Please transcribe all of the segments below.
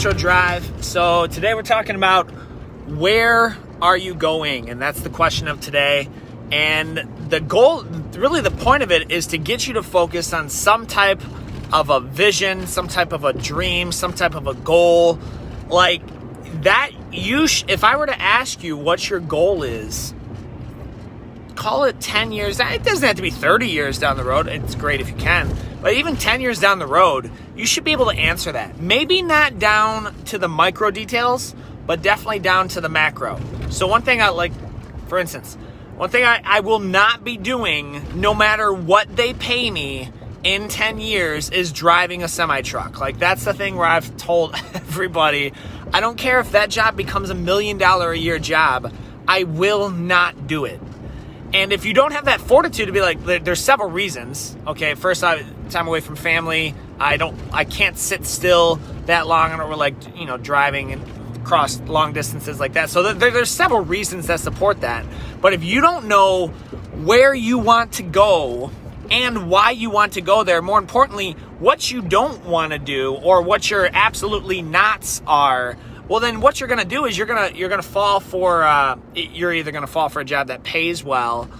Retro Drive. So today we're talking about where are you going? And that's the question of today. And the goal, really the point of it, is to get you to focus on some type of a vision, some type of a dream, some type of a goal. Like that, if I were to ask you what your goal is, call it 10 years. It doesn't have to be 30 years down the road. It's great if you can. But even 10 years down the road, you should be able to answer that. Maybe not down to the micro details, but definitely down to the macro. So one thing for instance, one thing I will not be doing, no matter what they pay me in 10 years, is driving a semi-truck. Like, that's the thing where I've told everybody, I don't care if that job becomes $1 million a year job, I will not do it. And if you don't have that fortitude to be like, there's several reasons. Okay, first, time away from family. I can't sit still that long. I don't really driving and cross long distances like that. So there's several reasons that support that. But if you don't know where you want to go and why you want to go there, more importantly, what you don't want to do or what your absolutely nots are, well, then what you're going to do is you're going to fall for, you're either going to fall for a job that pays well.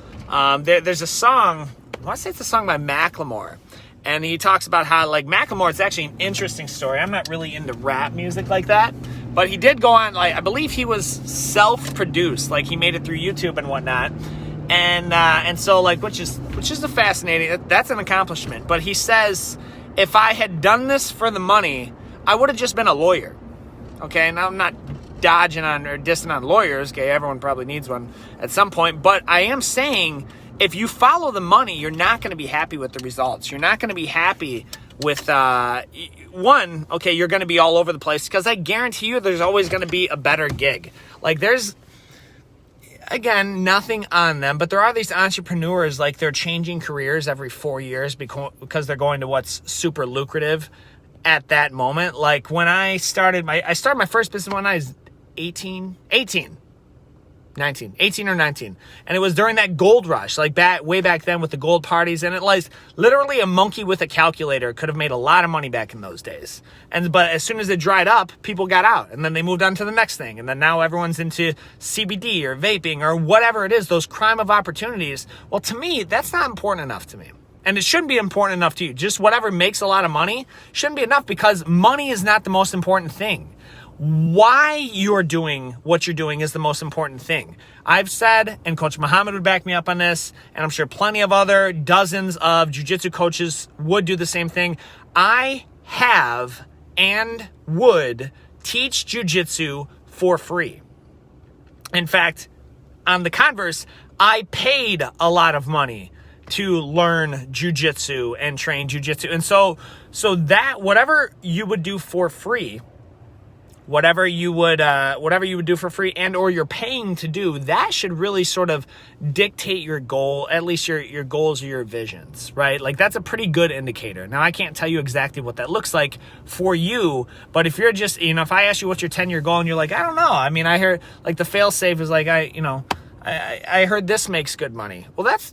There's a song, I want to say it's a song by Macklemore. And he talks about how, Macklemore, it's actually an interesting story. I'm not really into rap music like that. But he did go on, I believe he was self-produced. He made it through YouTube and whatnot. And so, which is a fascinating, that's an accomplishment. But he says, if I had done this for the money, I would have just been a lawyer. Okay, now I'm not dodging on or dissing on lawyers. Okay, everyone probably needs one at some point. But I am saying, if you follow the money, you're not going to be happy with the results. You're not going to be happy with, you're going to be all over the place, because I guarantee you there's always going to be a better gig. There's, again, nothing on them, but there are these entrepreneurs, they're changing careers every 4 years because they're going to what's super lucrative at that moment. When I started my first business when I was 18 or 19. And it was during that gold rush, way back then with the gold parties. And it literally a monkey with a calculator could have made a lot of money back in those days. But as soon as it dried up, people got out and then they moved on to the next thing. And then now everyone's into CBD or vaping or whatever it is, those crime of opportunities. Well, to me, that's not important enough to me. And it shouldn't be important enough to you. Just whatever makes a lot of money shouldn't be enough, because money is not the most important thing. Why you're doing what you're doing is the most important thing. I've said, and Coach Muhammad would back me up on this, and I'm sure plenty of other dozens of jiu-jitsu coaches would do the same thing. I have and would teach jiu-jitsu for free. In fact, on the converse, I paid a lot of money to learn jiu-jitsu and train jiu-jitsu. And so that whatever you would do for free, whatever you would do for free and or you're paying to do, that should really sort of dictate your goal, at least your goals or your visions, right? that's a pretty good indicator. Now, I can't tell you exactly what that looks like for you, but if you're just, if I ask you what's your 10-year goal and you're like, I don't know. I mean, I heard the fail safe is I heard this makes good money. Well, that's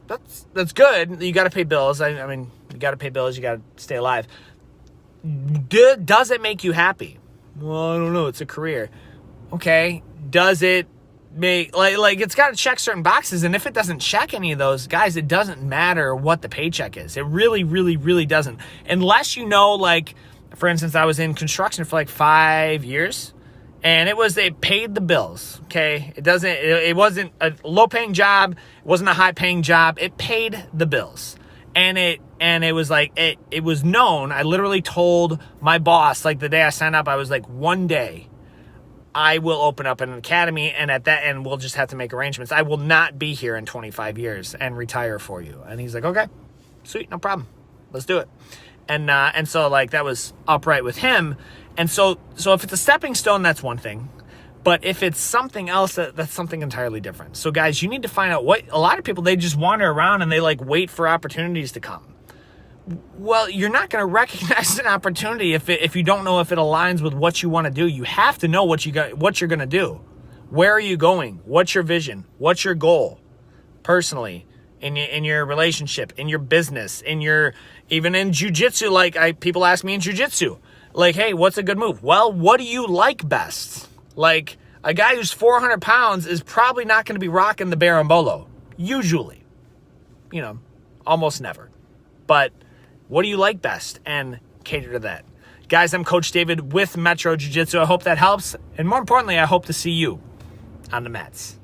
good. You got to pay bills. I mean, you got to pay bills. You got to stay alive. Does it make you happy? Well, I don't know. It's a career. Okay. Does it make, it's got to check certain boxes. And if it doesn't check any of those, guys, it doesn't matter what the paycheck is. It really, really, really doesn't. Unless for instance, I was in construction for 5 years. And it paid the bills, okay? It wasn't a low-paying job. It wasn't a high-paying job. It paid the bills. And it was it was known. I literally told my boss, the day I signed up, I was one day I will open up an academy, and at that end, we'll just have to make arrangements. I will not be here in 25 years and retire for you. And he's like, okay, sweet, no problem. Let's do it. And so that was upright with him. And so if it's a stepping stone, that's one thing. But if it's something else, that's something entirely different. So guys, you need to find out a lot of people, they just wander around and they wait for opportunities to come. Well, you're not going to recognize an opportunity if you don't know if it aligns with what you want to do. You have to know what you're going to do. Where are you going? What's your vision? What's your goal personally? In your relationship, in your business, even in jiu-jitsu. People ask me in jiu-jitsu, Like, hey, what's a good move? Well, what do you like best? Like, a guy who's 400 pounds is probably not going to be rocking the berimbolo. Usually. Almost never. But what do you like best? And cater to that. Guys, I'm Coach David with Metro Jiu-Jitsu. I hope that helps. And more importantly, I hope to see you on the mats.